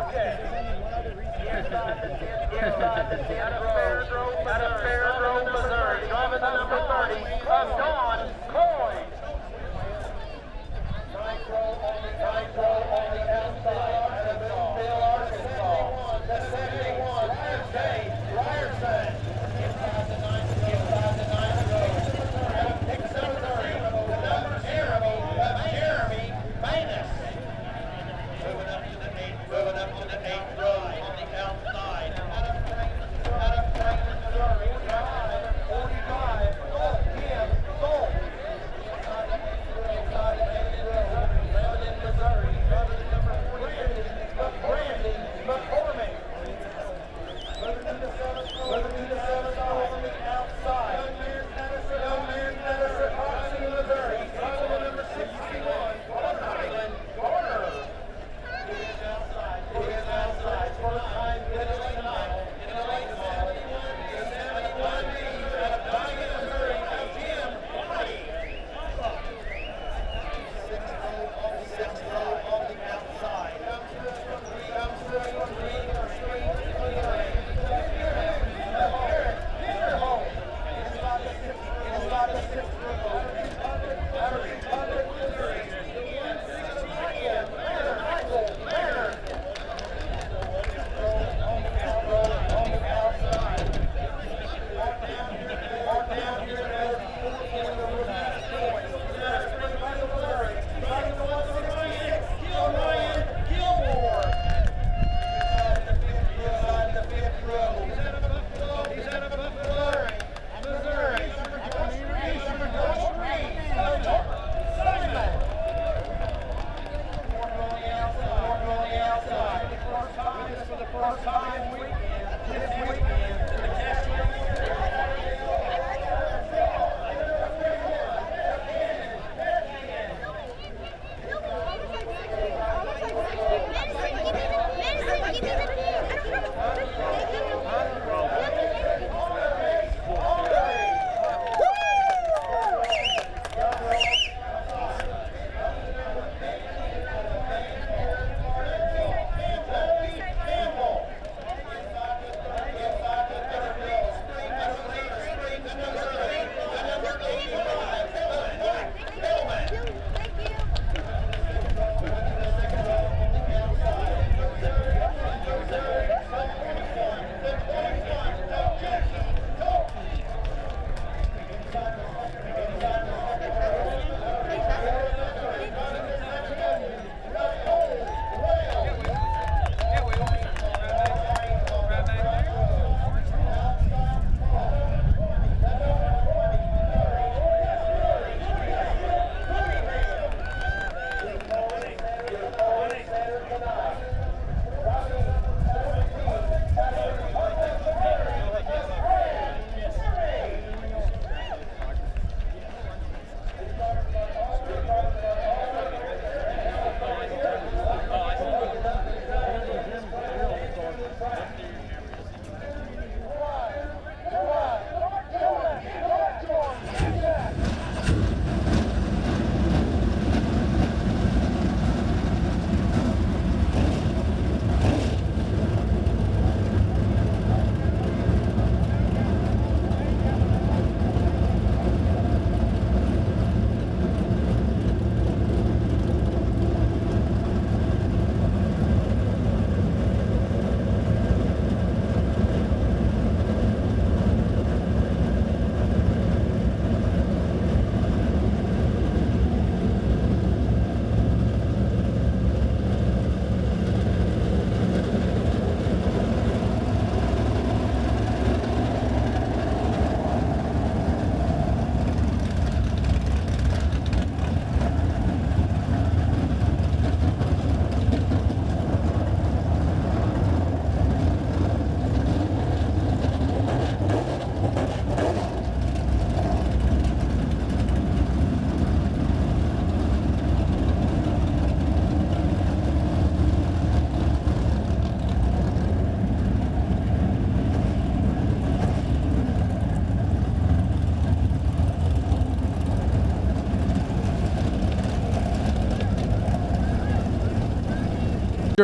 Out of Fairgrounds, Missouri, driving the number 30 of Dawn Cory. Nitro on the outside. Out of Boonville, Arkansas. The 71, Jay Ryerson. Inside the ninth row. Out of Pixel 30, the number 0 of Jeremy Manus. Moving up to the 8th row on the outside. Out of Franklin, Missouri, 45, Kim Gold. Inside the 8th row, Lebanon, Missouri, driving number 42, Brandy McCormick. Moving to the 7th row on the outside. Young Mayor Madison, Oxy, Missouri, driving the number 61, Franklin Carter. He is outside. First time in the late model. In the late model. The 71B out of Diamond, Missouri, of Jim White. 6th row on the outside. Comes through from Green Street, Speedway. Darrell. Inside the 6th row. Out of Republic, Missouri. Mariner. First time this weekend.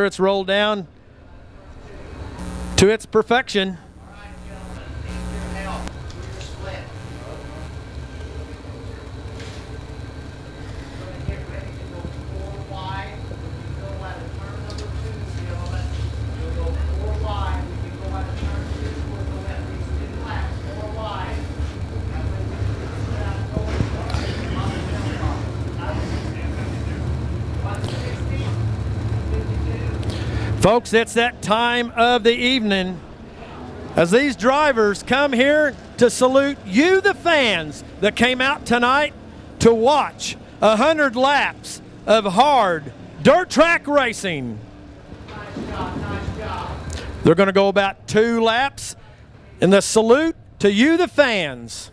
It's rolled down. to its perfection. Folks, it's that time of the evening as these drivers come here to salute you, the fans, that came out tonight to watch 100 laps of hard dirt track racing. Nice job, nice job. They're going to go about 2 laps in the salute to you, the fans.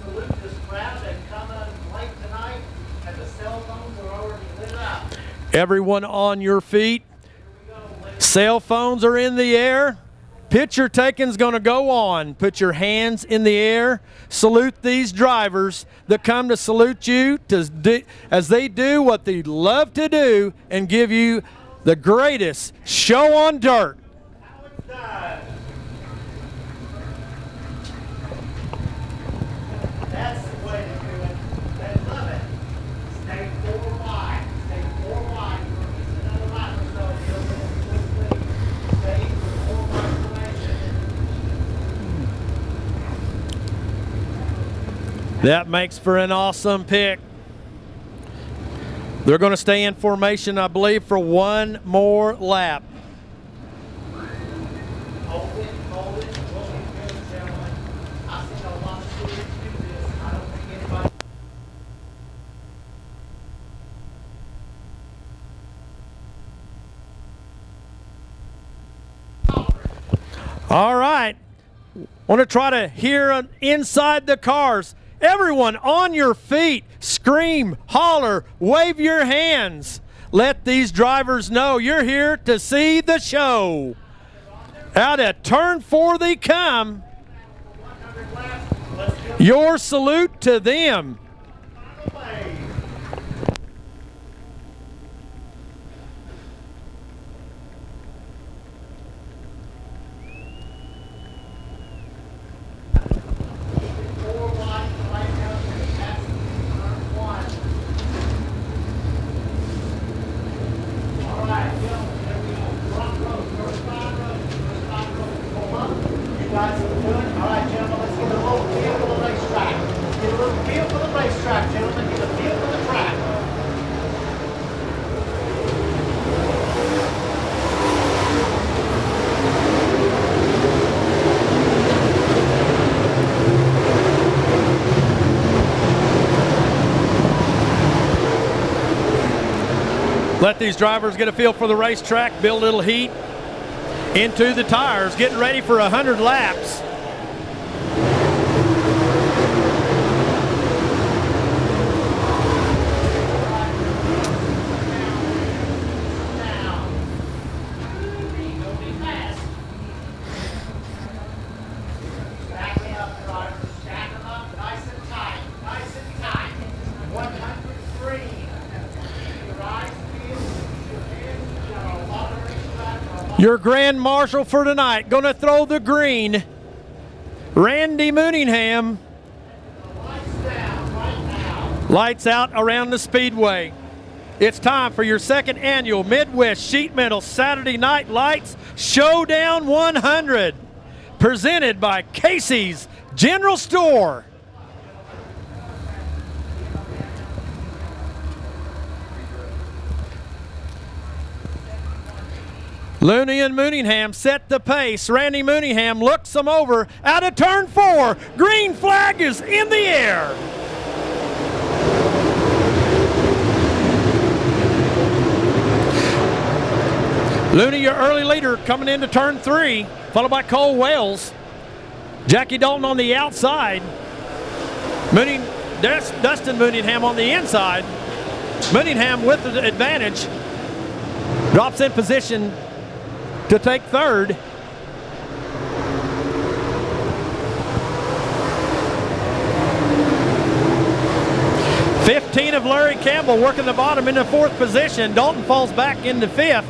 Salute this crowd that come out late tonight, and the cell phones are already lit up. Everyone on your feet. Cell phones are in the air. Picture taking's going to go on. Put your hands in the air. Salute these drivers that come to salute you as they do what they love to do and give you the greatest show on dirt. How it's done. That's the way to do it. They love it. Stay 4 wide. Stay 4 wide. You're another lap or so. You'll get quickly. Stay 4 wide formation. That makes for an awesome pick. They're going to stay in formation, I believe, for 1 more lap. Hold it, hold it. We'll be good, gentlemen. I've seen a lot of students do this. I don't think anybody. All right. Want to try to hear inside the cars. Everyone on your feet, scream, holler, wave your hands. Let these drivers know you're here to see the show. Out at turn 4 they come. Your salute to them. Let these drivers get a feel for the racetrack, build a little heat into the tires, getting ready for 100 laps. Your Grand Marshal for tonight, going to throw the green, Randy Mooneyham. Lights out around the Speedway. It's time for your 2nd annual Midwest Sheetmetal Saturday Night Lights Showdown 100, presented by Casey's General Store. Looney and Mooneyham set the pace. Randy Mooneyham looks them over out of turn 4. Green flag is in the air. Looney, your early leader, coming into turn 3, followed by Cole Wells. Jackie Dalton on the outside. Dustin Mooneyham on the inside. Mooneyham with the advantage. Drops in position to take 3rd. (15) of Larry Campbell working the bottom into 4th position. Dalton falls back into 5th.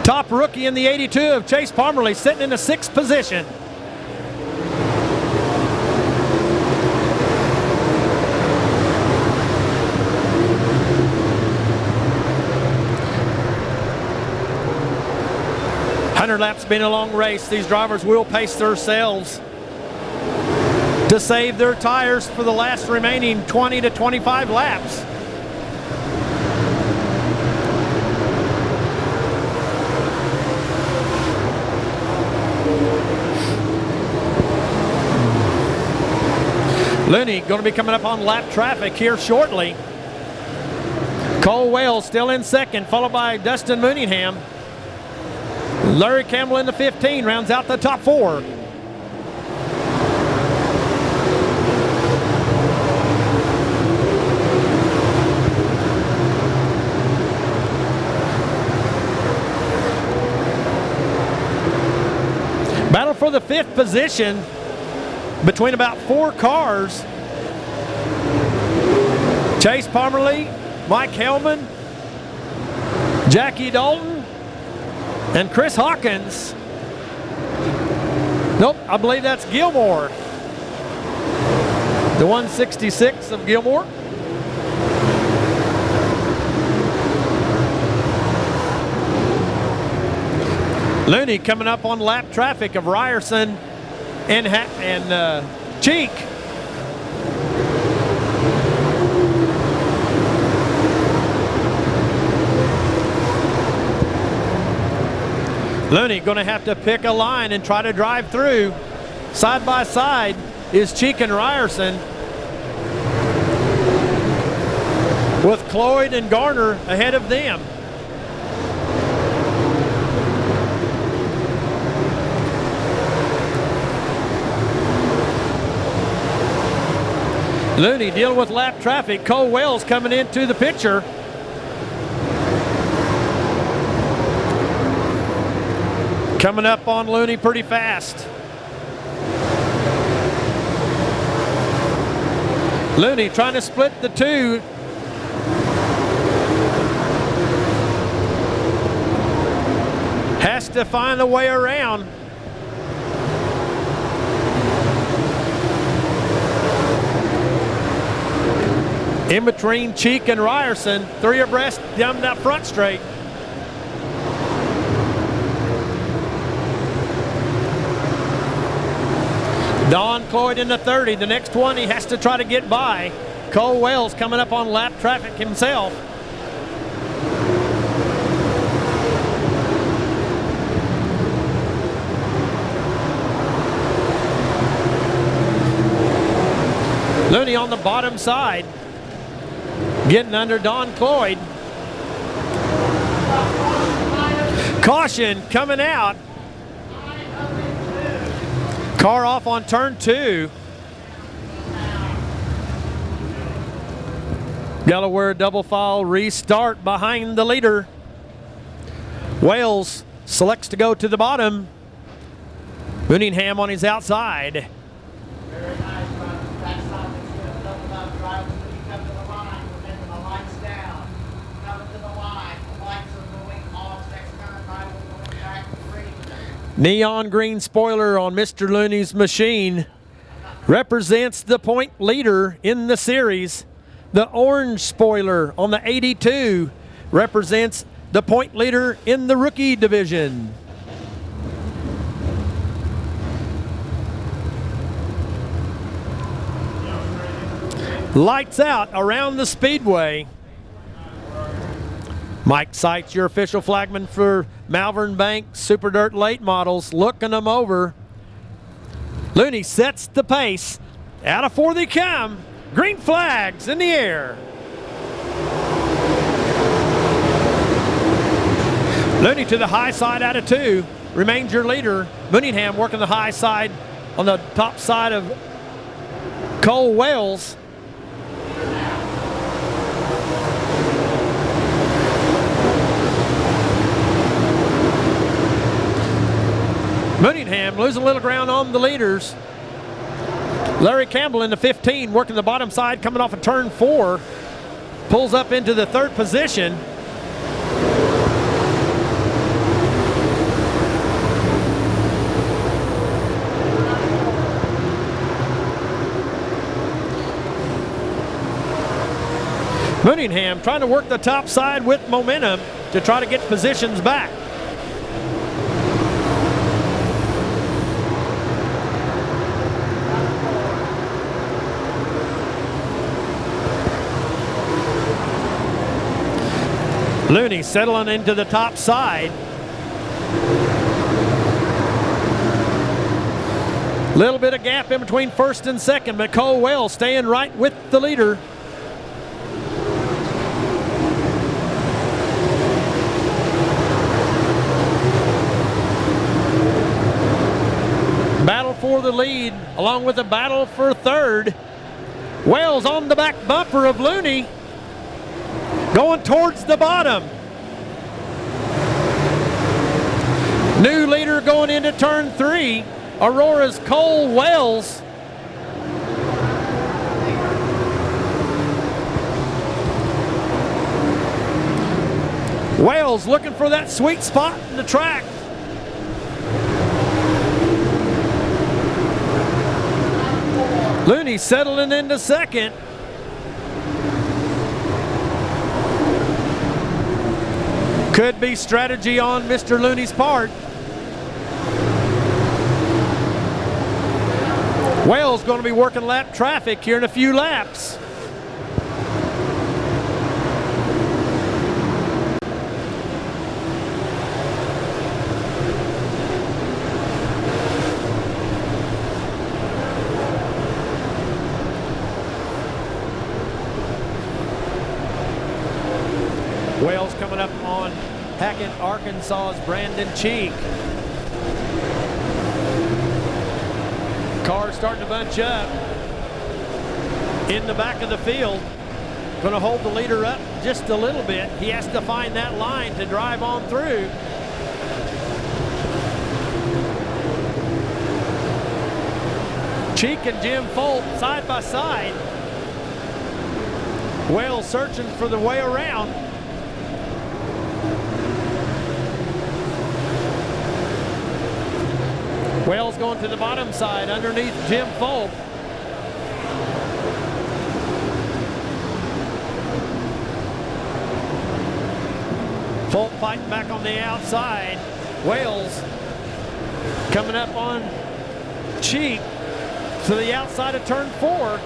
Top rookie in the 82 of Chase Parmalee sitting in the 6th position. Laps being a long race, these drivers will pace themselves to save their tires for the last remaining 20 to 25 laps. Looney going to be coming up on lap traffic here shortly. Cole Wales still in second, followed by Dustin Mooneyham. Larry Campbell in the 15 rounds out the top 4. Battle for the 5th position between about 4 cars. Chase Parmalee, Mike Hellman, Jackie Dalton, and Chris Hawkins. Nope, I believe that's Gilmore. The 166 of Gilmore. Looney coming up on lap traffic of Ryerson and Cheek. Looney going to have to pick a line and try to drive through. Side by side is Cheek and Ryerson, with Cloyd and Garner ahead of them. Looney dealing with lap traffic. Cole Wells coming into the picture. Coming up on Looney pretty fast. Looney trying to split the 2. Has to find a way around. In between Cheek and Ryerson, 3 abreast down that front straight. Don Cloyd in the 30. The next one he has to try to get by. Cole Wells coming up on lap traffic himself. Looney on the bottom side, getting under Don Cloyd. Caution coming out. Car off on turn 2. Delaware double file restart behind the leader. Wales selects to go to the bottom. Mooneyham on his outside. Very nice run. That's something that's going to help about drivers when you come to the line. Remember the lights down. Coming to the line. The lights are going off. Next time I will go back to green. Neon green spoiler on Mr. Looney's machine represents the point leader in the series. The orange spoiler on the 82 represents the point leader in the rookie division. Lights out around the Speedway. Mike Seitz, your official flagman for Malvern Bank Super Dirt Late Models, looking them over. Looney sets the pace. Out of 4 they come. Green flags in the air. Looney to the high side out of 2. Remains your leader. Mooneyham working the high side on the top side of Cole Wales. Mooneyham losing a little ground on the leaders. Larry Campbell in the 15 working the bottom side coming off of turn 4. Pulls up into the 3rd position. Mooneyham trying to work the top side with momentum to try to get positions back. Looney settling into the top side. Little bit of gap in between first and second, but Cole Wells staying right with the leader. Battle for the lead, along with a battle for third. Wells on the back bumper of Looney, going towards the bottom. New leader going into turn 3, Aurora's Cole Wells. Wells looking for that sweet spot in the track. Looney settling into second. Could be strategy on Mr. Looney's part. Wells going to be working lap traffic here in a few laps. Wells coming up on Hackett, Arkansas's Brandon Cheek. Cars starting to bunch up in the back of the field. Going to hold the leader up just a little bit. He has to find that line to drive on through. Cheek and Jim Folt side by side. Wells searching for the way around. Wells going to the bottom side underneath Jim Folt. Folt fighting back on the outside. Wells coming up on Cheek to the outside of turn 4.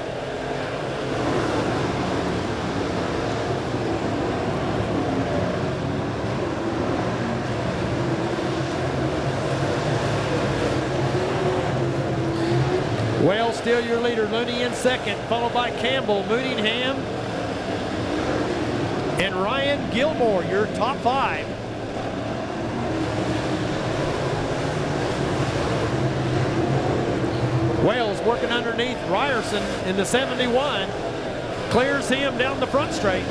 Wells still your leader, Looney in second, followed by Campbell, Mooneyham, and Ryan Gilmore, your top 5. Wells working underneath Ryerson in the 71, clears him down the front straight.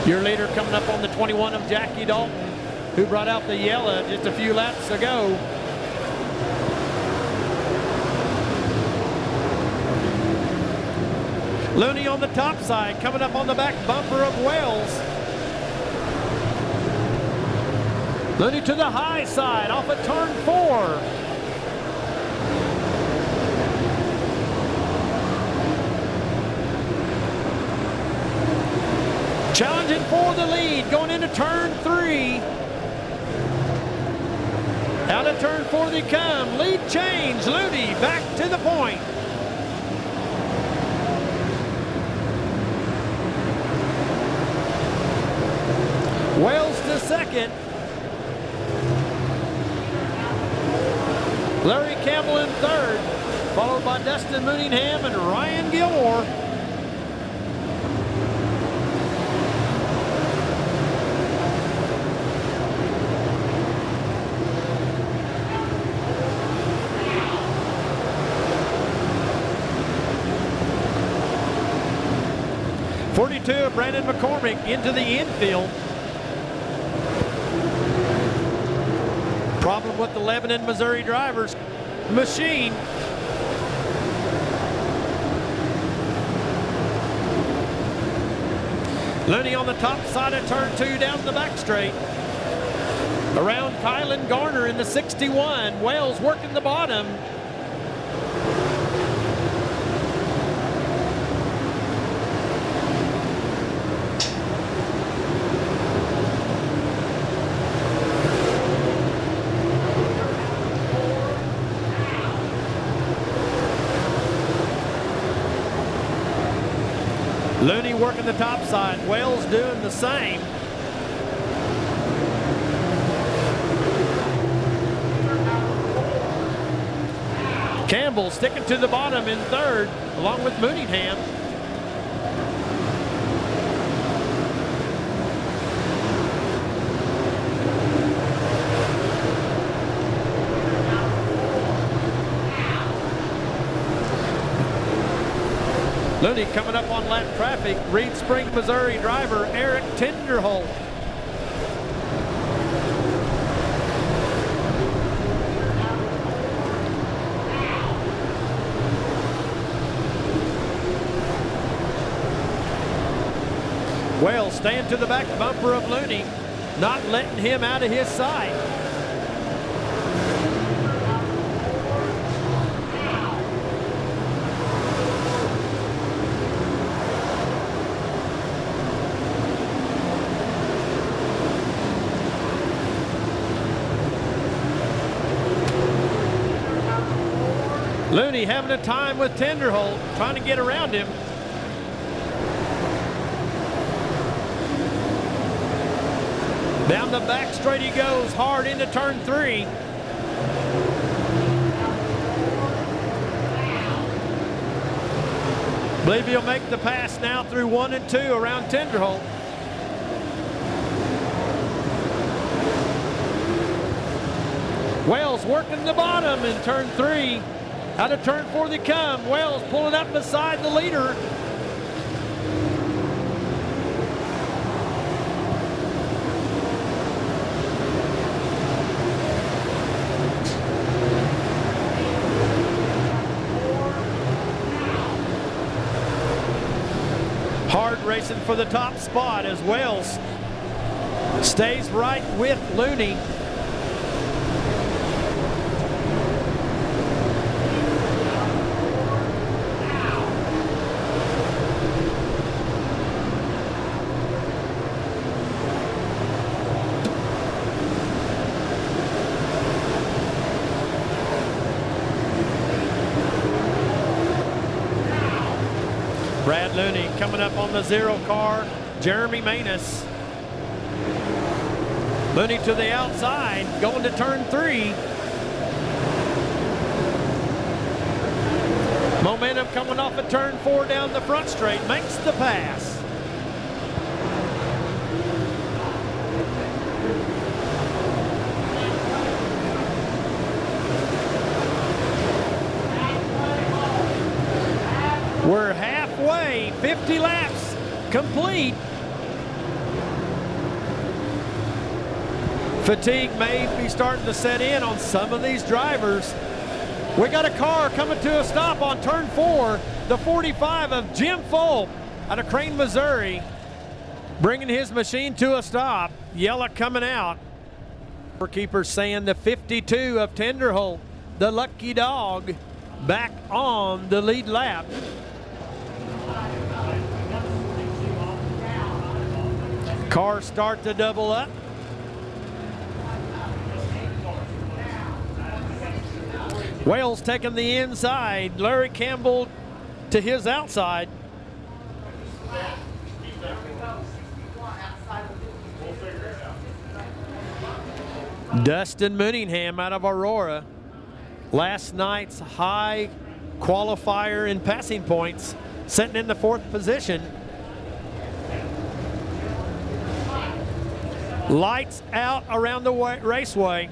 Your leader coming up on the 21 of Jackie Dalton, who brought out the yellow just a few laps ago. Looney on the top side, coming up on the back bumper of Wells. Looney to the high side, off at turn 4. Challenging for the lead, going into turn 3. Out of turn 4 they come. Lead change. Looney back to the point. Wells to second. Larry Campbell in third, followed by Dustin Mooneyham and Ryan Gilmore. of Brandon McCormick into the infield. Problem with the Lebanon, Missouri drivers machine. Looney on the top side of turn 2 down the back straight. Around Kylan Garner in the 61. Wells working the bottom. Looney working the top side. Wells doing the same. Campbell sticking to the bottom in third, along with Mooneyham. Looney coming up on lap traffic. Reed Spring, Missouri driver Eric Tenderholt. Wells staying to the back bumper of Looney, not letting him out of his sight. Looney having a time with Tenderholt, trying to get around him. Down the back straight he goes, hard into turn 3. Believe he'll make the pass now through 1 and 2 around Tenderholt. Wells working the bottom in turn 3. Out of turn 4 they come. Wells pulling up beside the leader. Hard racing for the top spot as Wells stays right with Looney. Brad Looney coming up on the 0 car, Jeremy Manus. Looney to the outside, going to turn 3. Momentum coming off of turn 4 down the front straight, makes the pass. We're halfway, 50 laps complete. Fatigue may be starting to set in on some of these drivers. We got a car coming to a stop on turn 4, the 45 of Jim Fulp out of Crane, Missouri, bringing his machine to a stop. Yellow coming out. Keeper saying the 52 of Tenderholt, the lucky dog, back on the lead lap. Cars start to double up. Wells taking the inside. Larry Campbell to his outside. Dustin Mooneyham out of Aurora. Last night's high qualifier in passing points, sitting in the 4th position. Lights out around the raceway.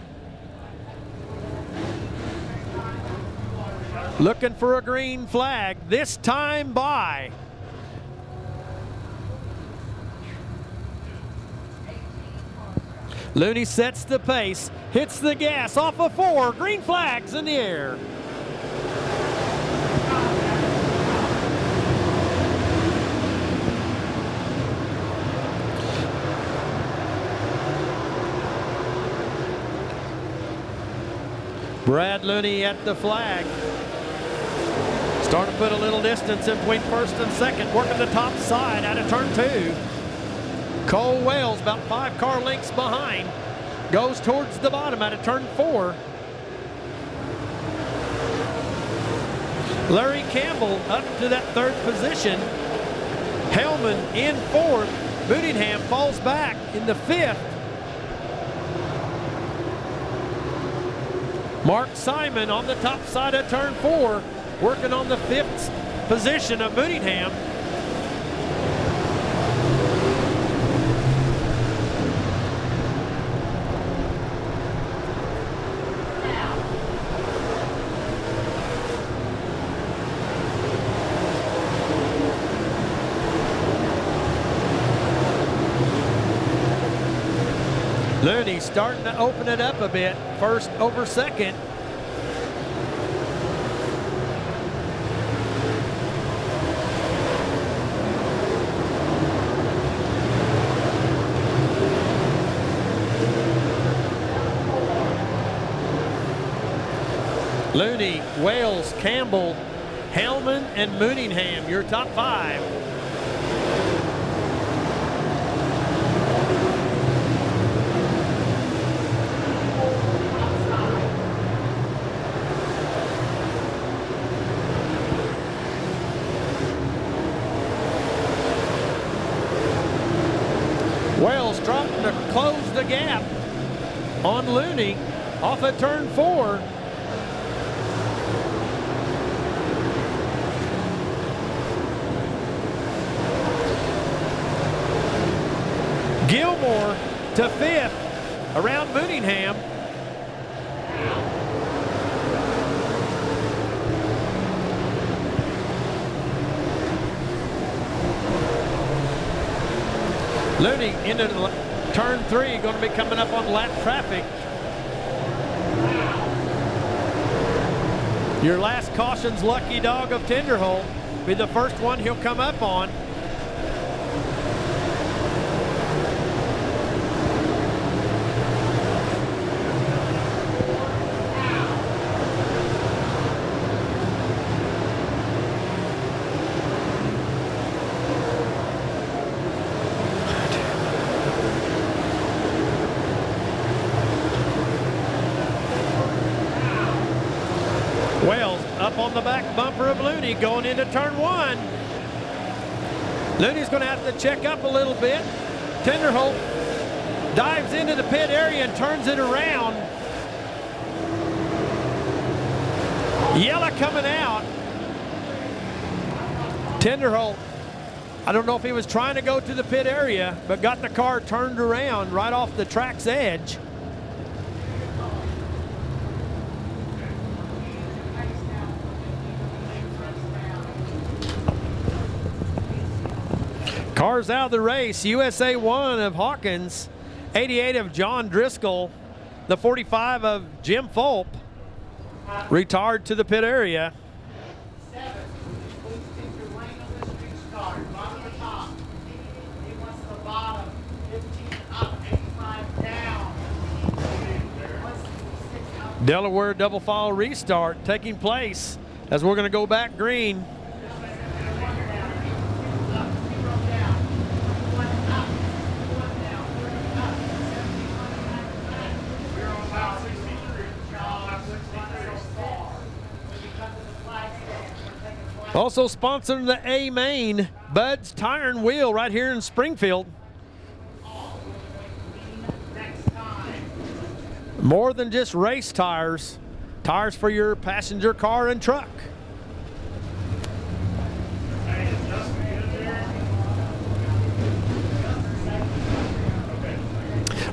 Looking for a green flag, this time by. Looney sets the pace, hits the gas off of 4, green flags in the air. Brad Looney at the flag. Starting to put a little distance in between 1st and 2nd, working the top side out of turn 2. Cole Wells about 5 car lengths behind, goes towards the bottom out of turn 4. Larry Campbell up to that 3rd position. Hellman in 4th. Mooneyham falls back in the 5th. Mark Simon on the top side of turn 4, working on the 5th position of Mooneyham. Looney starting to open it up a bit. First over second. Looney, Wales, Campbell, Hellman, and Mooneyham, your top 5. Wales trying to close the gap on Looney off of turn 4. Gilmore to 5th around Mooneyham. Looney into turn 3, going to be coming up on lap traffic. Your last caution's lucky dog of Tenderholt. Be the first one he'll come up on. Wells up on the back bumper of Looney going into turn 1. Looney's going to have to check up a little bit. Tenderholt dives into the pit area and turns it around. Yella coming out. Tenderholt, I don't know if he was trying to go to the pit area, but got the car turned around right off the track's edge. Cars out of the race. USA 1 of Hawkins, 88 of John Driscoll, the 45 of Jim Fulp, retired to the pit area. Delaware double file restart taking place as we're going to go back green. Also sponsoring the A Main, Bud's Tire and Wheel right here in Springfield. More than just race tires, tires for your passenger car and truck.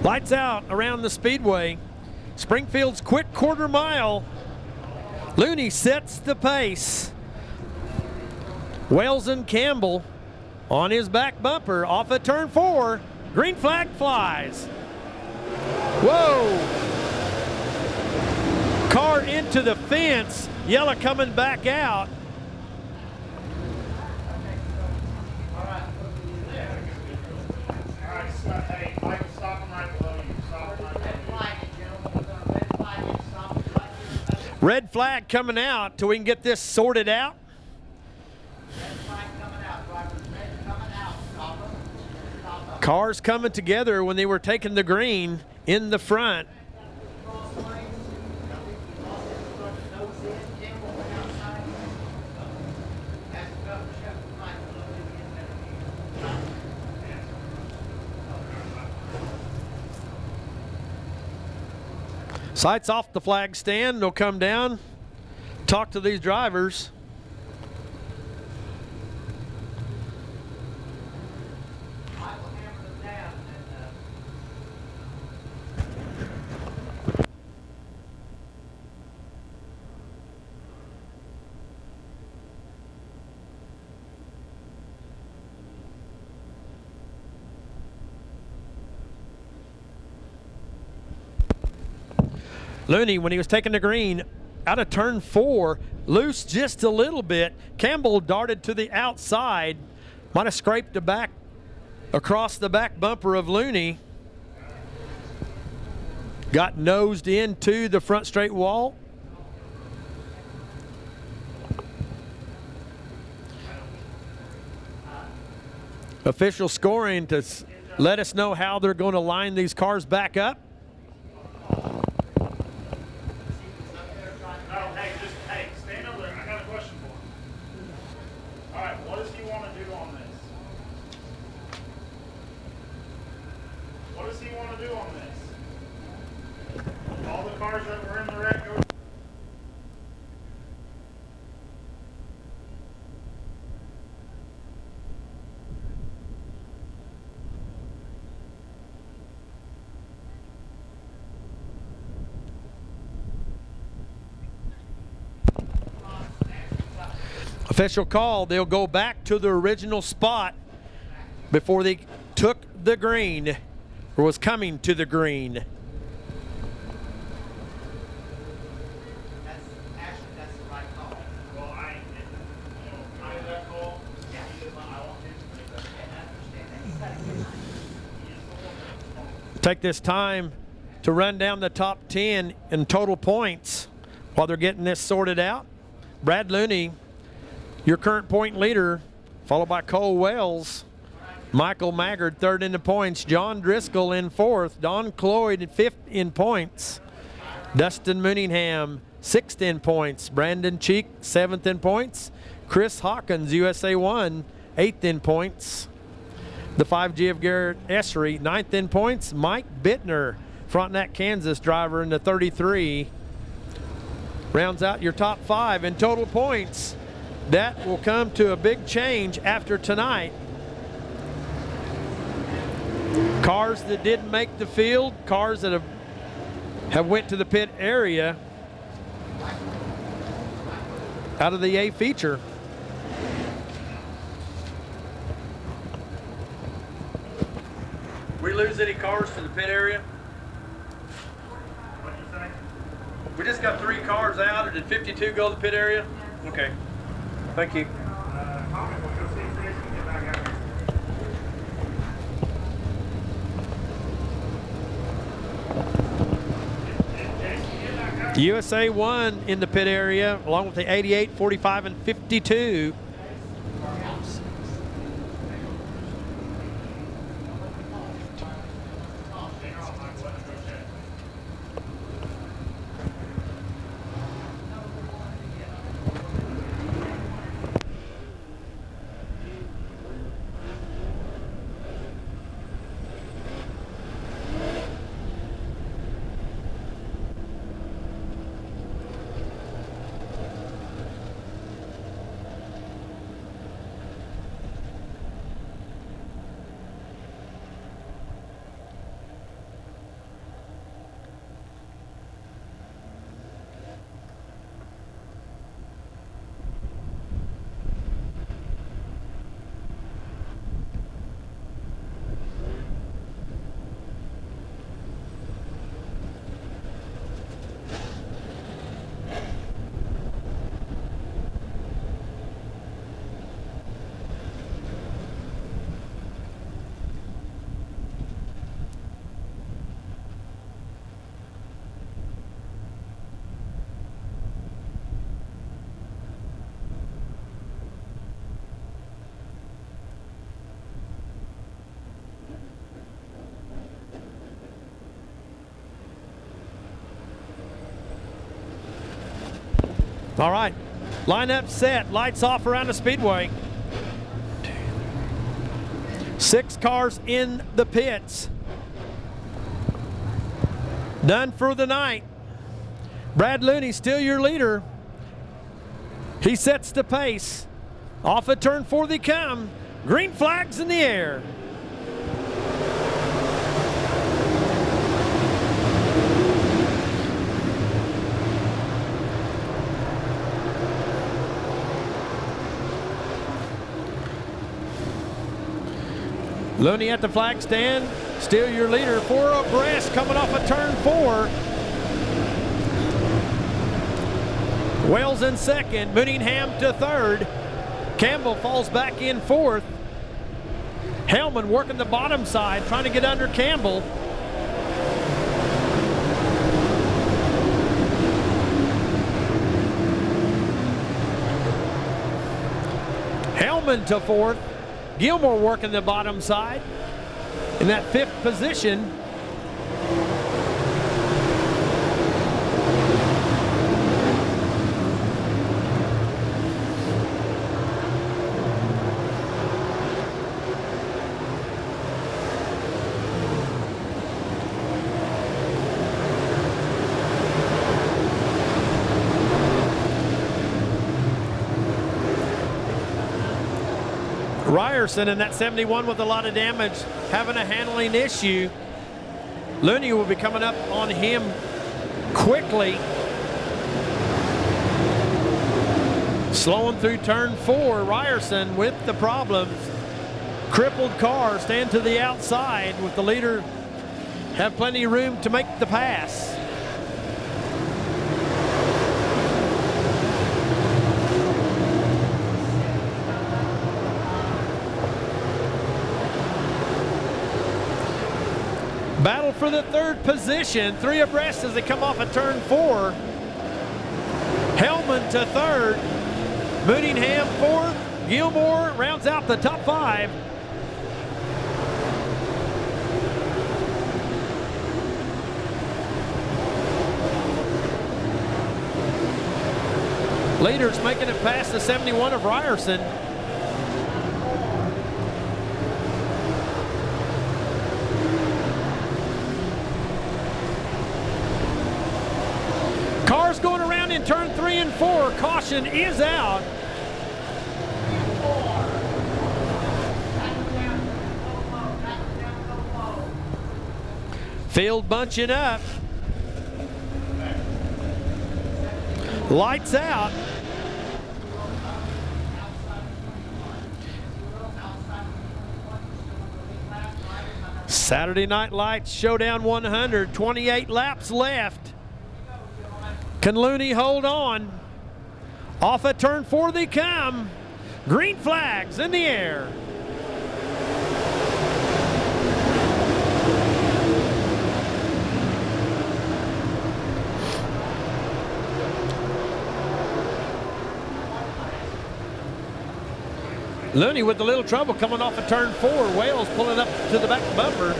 Lights out around the Speedway. Springfield's quick quarter mile. Looney sets the pace. Wells and Campbell on his back bumper off of turn 4. Green flag flies. Whoa! Car into the fence. Yella coming back out. Red flag coming out till we can get this sorted out. Cars coming together when they were taking the green in the front. Sights off the flag stand. They'll come down, talk to these drivers. Looney, when he was taking the green out of turn 4, loose just a little bit. Campbell darted to the outside, might have scraped the back across the back bumper of Looney. Got nosed into the front straight wall. Official scoring to let us know how they're going to line these cars back up. Official call, they'll go back to the original spot before they took the green, or was coming to the green. That's the right call. Well, I made that call. Yeah. I want to. Take this time to run down the top 10 in total points while they're getting this sorted out. Brad Looney, your current point leader, followed by Cole Wells. Michael Maggard third in the points. John Driscoll in fourth. Don Cloyd fifth in points. Dustin Mooneyham sixth in points. Brandon Cheek seventh in points. Chris Hawkins, USA 1, eighth in points. The 5G of Garrett Essary, ninth in points. Mike Bittner, Frontenac, Kansas driver in the 33. Rounds out your top 5 in total points. That will come to a big change after tonight. Cars that didn't make the field, cars that have went to the pit area out of the A feature. We lose any cars to the pit area? What'd you say? We just got 3 cars out, or did 52 go to the pit area? Okay, thank you. Tommy, we'll go see Jason and get back out here. USA 1 in the pit area, along with the 88, 45, and 52. All right, lineup set, lights off around the speedway. 6 cars in the pits. Done for the night. Brad Looney still your leader. He sets the pace. Off of turn 4 they come. Green flags in the air. Looney at the flag stand, still your leader. 4 abreast coming off of turn 4. Wells in second, Mooneyham to third. Campbell falls back in fourth. Hellman working the bottom side, trying to get under Campbell. Hellman to fourth. Gilmore working the bottom side in that 5th position. Ryerson in that 71 with a lot of damage, having a handling issue. Looney will be coming up on him quickly. Slowing through turn 4, Ryerson with the problems. Crippled car, stand to the outside with the leader. Have plenty of room to make the pass. Battle for the 3rd position, 3 abreast as they come off of turn 4. Hellman to 3rd, Mooneyham 4th, Gilmore rounds out the top 5. Leaders making it past the 71 of Ryerson. Cars going around in turn 3 and 4. Caution is out. Field bunching up. Lights out. Saturday Night Lights Showdown 100, 28 laps left. Can Looney hold on? Off at turn 4 they come. Green flags in the air. Looney with a little trouble coming off of turn 4. Wales pulling up to the back bumper.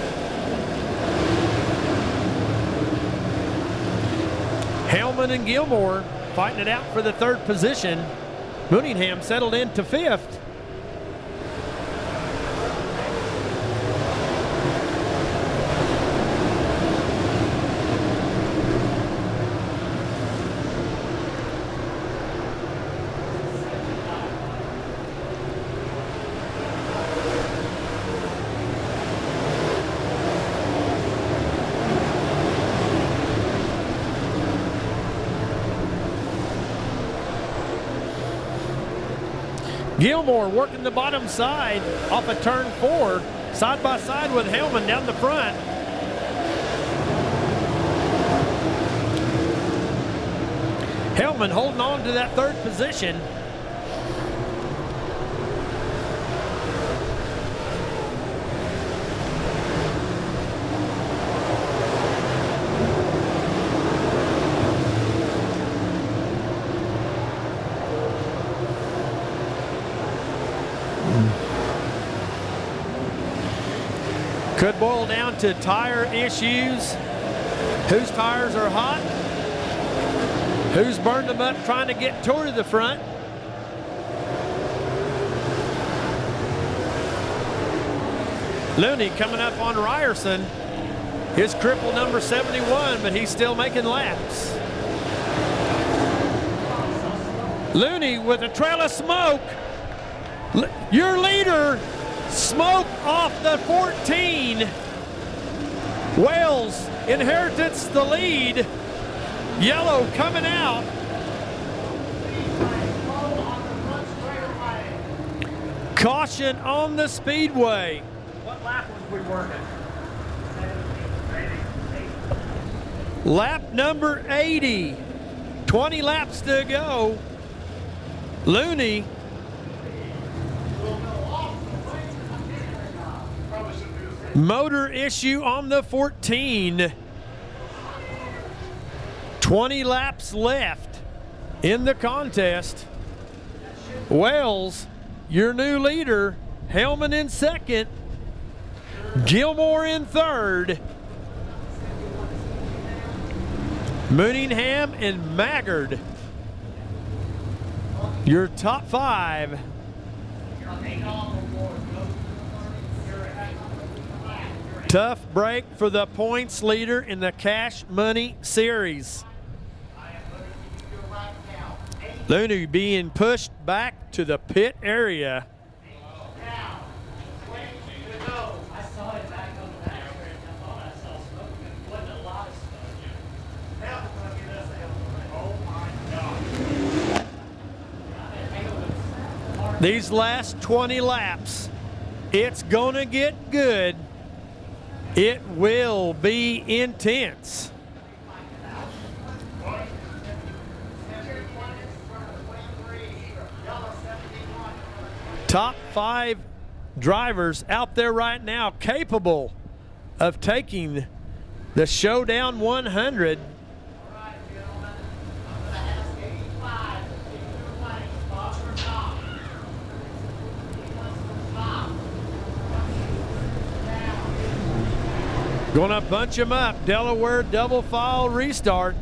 Hellman and Gilmore fighting it out for the 3rd position. Mooneyham settled into 5th. Gilmore working the bottom side off of turn 4, side by side with Hellman down the front. Hellman holding on to that 3rd position. Could boil down to tire issues. Whose tires are hot? Who's burned them up trying to get toward the front? Looney coming up on Ryerson. His cripple number 71, but he's still making laps. Looney with a trail of smoke. Your leader, smoke off the 14. Wales inherits the lead. Yellow coming out. Caution on the Speedway. What lap was we working? Lap number 80. 20 laps to go. Looney. Motor issue on the 14. 20 laps left in the contest. Wales, your new leader. Hellman in second. Gilmore in third. Mooneyham and Maggard, your top 5. Tough break for the points leader in the Cash Money Series. Looney being pushed back to the pit area. These last 20 laps, it's gonna get good. It will be intense. Top 5 drivers out there right now capable of taking the Showdown 100. Gonna bunch them up. Delaware double file restart.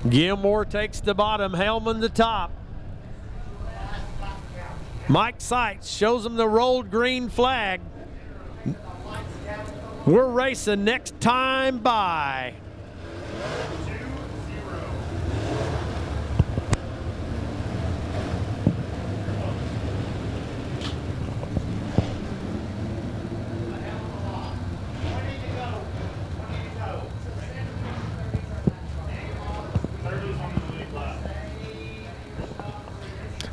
Gilmore takes the bottom, Hellman the top. Mike Seitz shows him the rolled green flag. We're racing next time by.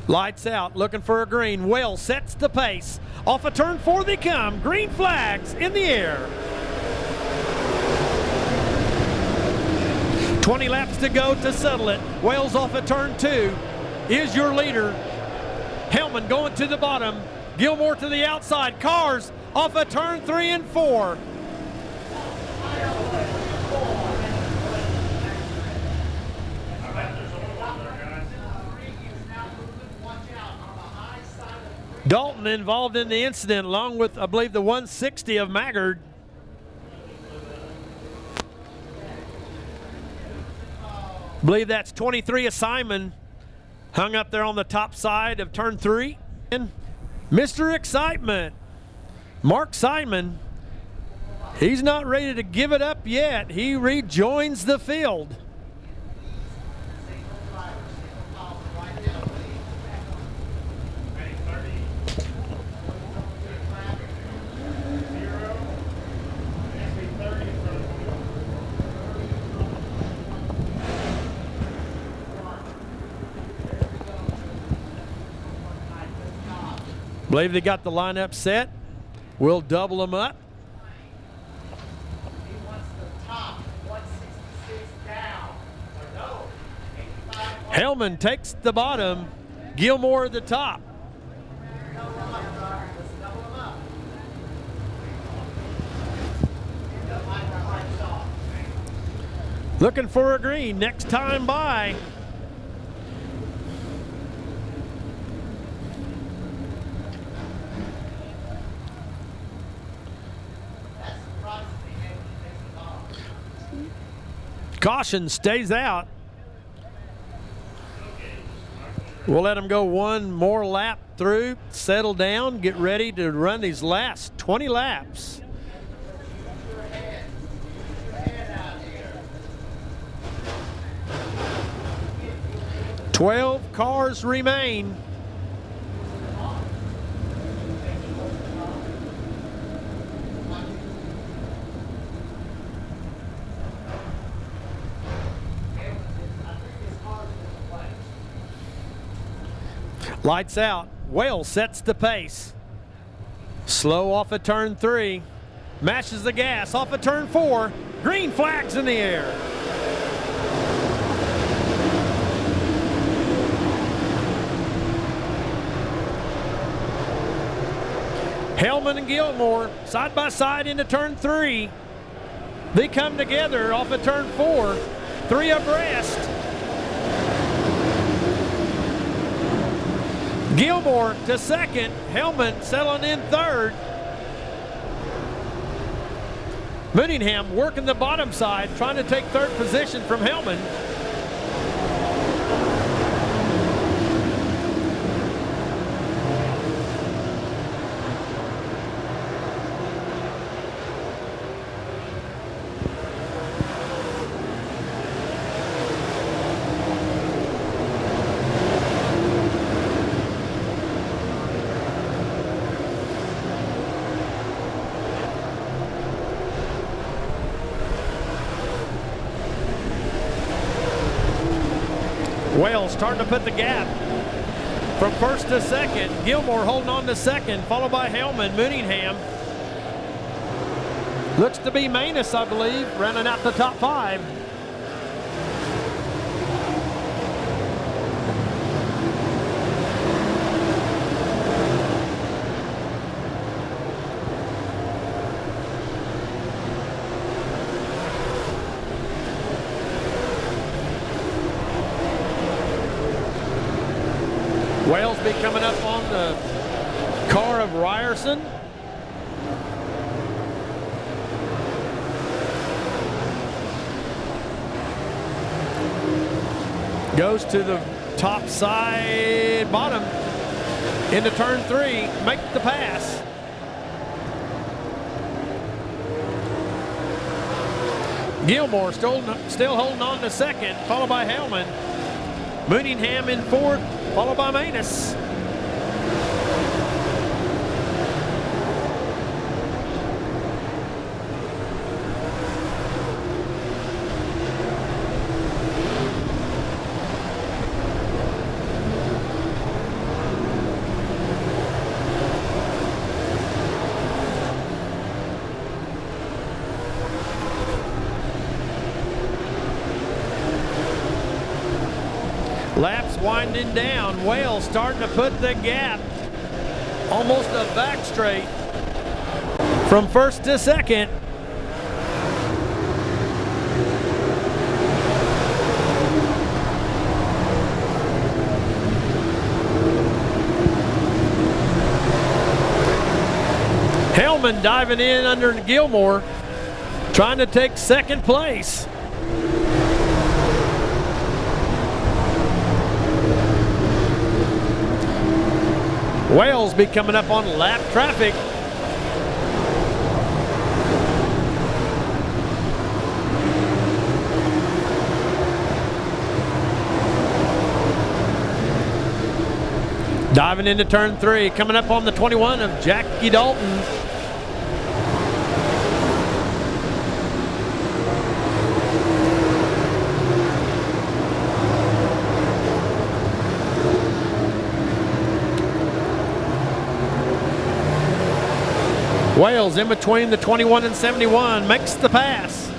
Lights out, looking for a green. Will sets the pace. Off a turn 4 they come. Green flags in the air. 20 laps to go to settle it. Wales off at turn 2 is your leader. Hellman going to the bottom. Gilmore to the outside. Cars off at turn 3 and 4. Dalton involved in the incident along with, I believe, the 160 of Maggard. I believe that's 23 of Simon, hung up there on the top side of turn 3. And Mr. Excitement, Mark Simon, he's not ready to give it up yet. He rejoins the field. Believe they got the lineup set. We'll double them up. Hellman takes the bottom, Gilmore the top. Looking for a green next time by. Caution stays out. We'll let them go one more lap through, settle down, get ready to run these last 20 laps. 12 cars remain. Lights out. Wales sets the pace. Slow off of turn 3. Mashes the gas off of turn 4. Green flags in the air. Hellman and Gilmore side by side into turn 3. They come together off of turn 4. 3 abreast. Gilmore to second. Hellman settling in third. Mooneyham working the bottom side, trying to take third position from Hellman. Wales starting to put the gap from first to second. Gilmore holding on to second, followed by Hellman. Mooneyham looks to be Manus, I believe, rounding out the top 5. Wales be coming up on the car of Ryerson. Goes to the top side, bottom, into turn 3, make the pass. Gilmore still holding on to second, followed by Hellman. Mooneyham in fourth, followed by Manus. Laps winding down. Wales starting to put the gap. Almost a back straight from first to second. Hellman diving in under Gilmore, trying to take second place. Wales be coming up on lap traffic. Diving into turn 3, coming up on the 21 of Jackie Dalton. Wales in between the 21 and 71, makes the pass.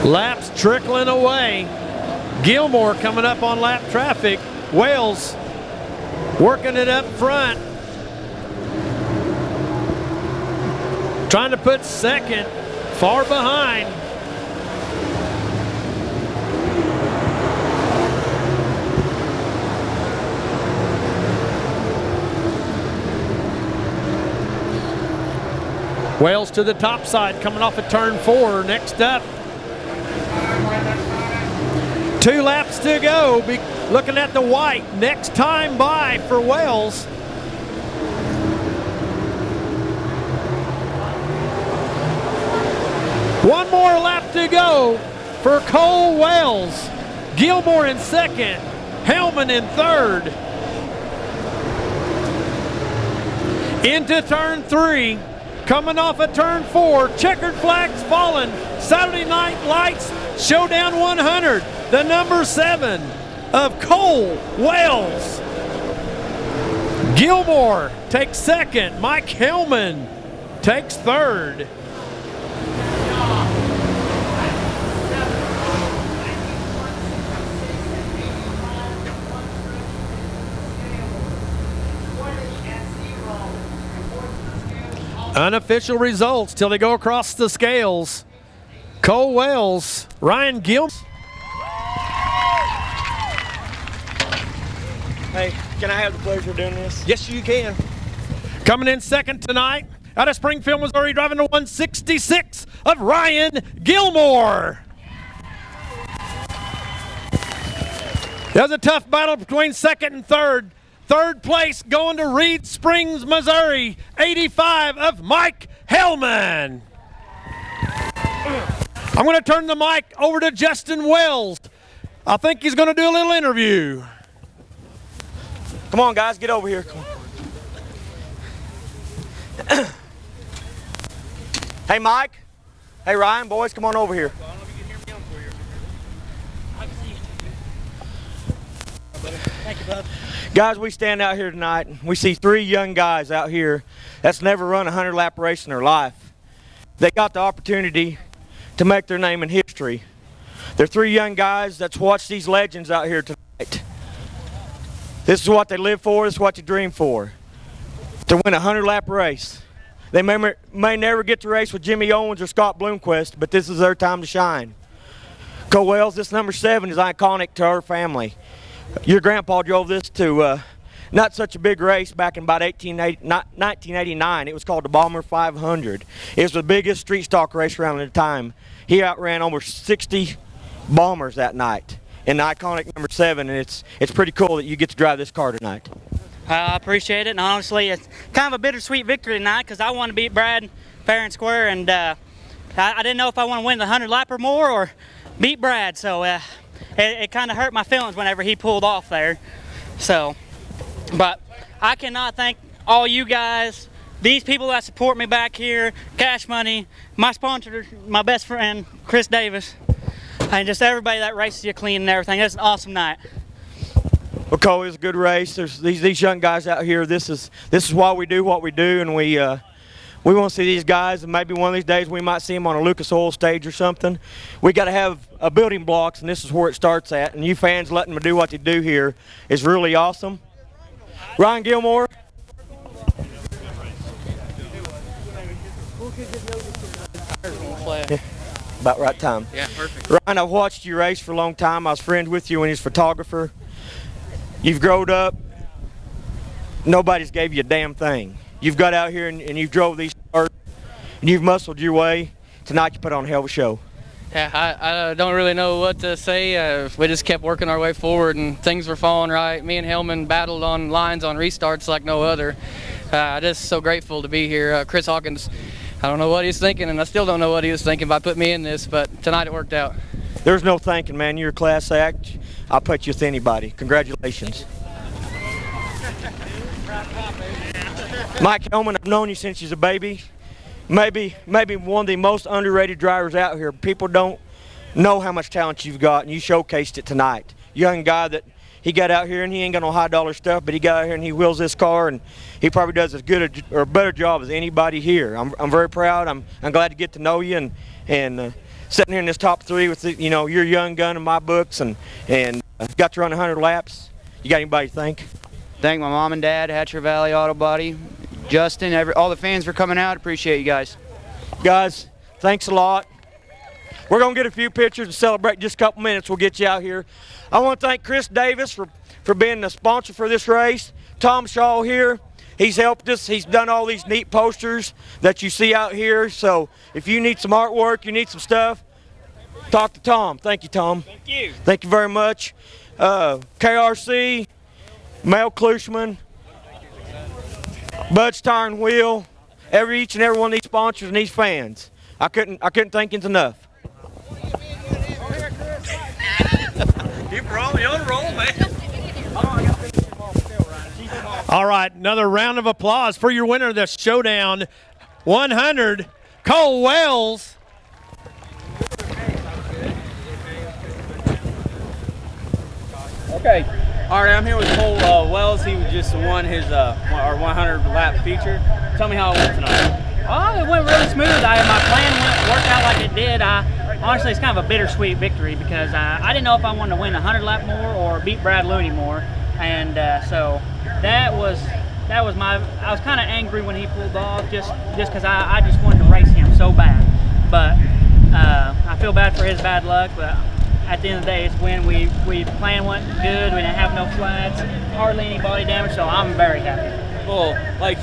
Laps trickling away. Gilmore coming up on lap traffic. Wales working it up front. Trying to put second. Far behind. Wales to the top side, coming off of turn 4. Next up, 2 laps to go. Be looking at the white. Next time by for Wales. One more lap to go for Cole Wells. Gilmore in second, Hellman in third. Into turn 3, coming off of turn 4, checkered flags falling. Saturday Night Lights Showdown 100, the number 7 of Cole Wells. Gilmore takes second, Mike Hellman takes third. Unofficial results till they go across the scales. Cole Wells, Ryan Gilmore. Hey, can I have the pleasure of doing this? Yes, you can. Coming in second tonight, out of Springfield, Missouri, driving to 166 of Ryan Gilmore. That was a tough battle between second and third. Third place going to Reed Springs, Missouri, 85 of Mike Hellman. I'm going to turn the mic over to Justin Wells. I think he's going to do a little interview. Come on, guys, get over here. Come on. Hey, Mike. Hey, Ryan, boys, come on over here. Thank you, bud. Guys, we stand out here tonight and we see 3 young guys out here that's never run a 100-lap race in their life. They got the opportunity to make their name in history. They're 3 young guys that's watched these legends out here tonight. This is what they live for, this is what they dream for, to win a 100-lap race. They may never get to race with Jimmy Owens or Scott Bloomquist, but this is their time to shine. Cole Wells, this number 7 is iconic to our family. Your grandpa drove this to not such a big race back in about 1989. It was called the Bomber 500. It was the biggest street stock race around at the time. He outran over 60 Bombers that night in the iconic number 7, and it's pretty cool that you get to drive this car tonight. I appreciate it, and honestly, it's kind of a bittersweet victory tonight because I want to beat Brad fair and square, and I didn't know if I want to win the 100 lap or more or beat Brad, so it kind of hurt my feelings whenever he pulled off there. So, but I cannot thank all you guys, these people that support me back here, Cash Money, my sponsor, my best friend, Chris Davis, and just everybody that races you clean and everything. It's an awesome night. Well, Cole, it's a good race. There's these young guys out here. This is why we do what we do, and we want to see these guys, and maybe one of these days we might see them on a Lucas Oil stage or something. We got to have a building blocks, and this is where it starts at. And you fans letting them do what they do here is really awesome. Ryan Gilmore. Yeah, about right time. Yeah, perfect. Ryan, I've watched you race for a long time. I was friends with you when you was a photographer. You've growed up. Nobody's gave you a damn thing. You've got out here and you've drove these cars and you've muscled your way. Tonight you put on a hell of a show. Yeah, I don't really know what to say. We just kept working our way forward and things were falling right. Me and Hellman battled on lines on restarts like no other. Just so grateful to be here. Chris Hawkins, I don't know what he's thinking, and I still don't know what he was thinking by putting me in this, but tonight it worked out. There's no thanking, man. You're a class act. I'll put you with anybody. Congratulations. Mike Hellman, I've known you since you're a baby. Maybe one of the most underrated drivers out here. People don't know how much talent you've got, and you showcased it tonight. Young guy that he got out here, and he ain't got no high dollar stuff, but he got out here and he wheels this car, and he probably does as good or a better job as anybody here. I'm very proud. I'm glad to get to know you and sitting here in this top 3 with you're a young gun in my books, and got to run 100 laps. You got anybody to thank? Thank my mom and dad, Hatcher Valley Auto Body, Justin, all the fans for coming out. Appreciate you guys. Guys, thanks a lot. We're going to get a few pictures and celebrate in just a couple minutes. We'll get you out here. I want to thank Chris Davis for being the sponsor for this race. Tom Shaw here. He's helped us. He's done all these neat posters that you see out here. So if you need some artwork, you need some stuff, talk to Tom. Thank you, Tom. Thank you. Thank you very much. KRC, Mel Klushman, Bud's Tire and Wheel, each and every one of these sponsors and these fans. I couldn't thank you enough. Keep rolling. You're on a roll, man. All right, another round of applause for your winner of the Showdown 100, Cole Wells. Okay. All right, I'm here with Cole Wells. He just won his our 100 lap feature. Tell me how it went tonight. Oh, it went really smooth. My plan worked out like it did. Honestly, it's kind of a bittersweet victory because I didn't know if I wanted to win 100 lap more or beat Brad Looney more, and so that was my. I was kind of angry when he pulled off just because I just wanted to race him so bad, but I feel bad for his bad luck, but. At the end of the day, it's when we plan went good. We didn't have no flats, hardly any body damage, so I'm very happy. Well, like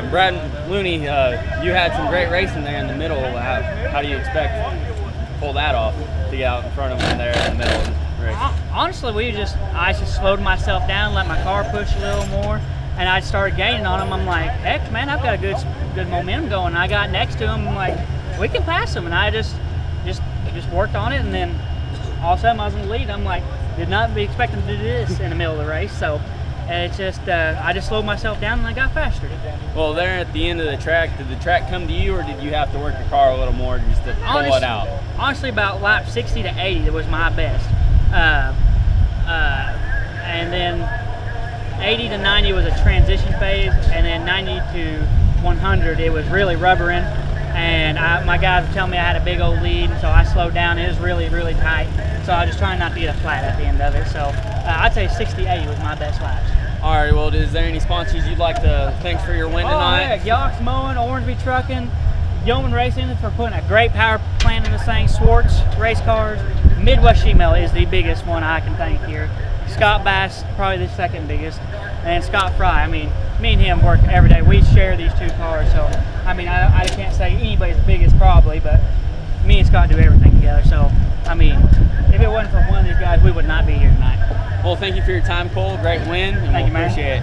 Brad Looney, you had some great racing there in the middle. How do you expect to pull that off to get out in front of him there in the middle of the race? Honestly, I just slowed myself down, let my car push a little more, and I started gaining on him. I'm like, heck, man, I've got a good momentum going. I got next to him. I'm like, we can pass him, and I just worked on it, and then. All of a sudden I was in the lead. I'm like, did not be expecting to do this in the middle of the race. So it's just, I just slowed myself down and I got faster. Well, there at the end of the track, did the track come to you or did you have to work your car a little more just to pull it out? Honestly, about lap 60 to 80, that was my best. And then 80 to 90 was a transition phase. And then 90 to 100, it was really rubbering. And my guys were telling me I had a big old lead, so I slowed down. It was really, really tight. So I was just trying not to get a flat at the end of it. So I'd say 60-80 was my best laps. All right, well, is there any sponsors you'd like to thank for your win tonight? Yeah, Yox Mowing, Orangeview Trucking, Yeoman Racing for putting a great power plant in this thing, Swartz Race Cars, Midwest Sheetmetal is the biggest one I can thank here. Scott Bass, probably the second biggest, and Scott Fry. I mean, me and him work every day. We share these two cars, so I mean, I can't say anybody's the biggest probably, but me and Scott do everything together. So I mean, if it wasn't for one of these guys, we would not be here tonight. Well, thank you for your time, Cole. Great win, and Thank you, we man. appreciate it.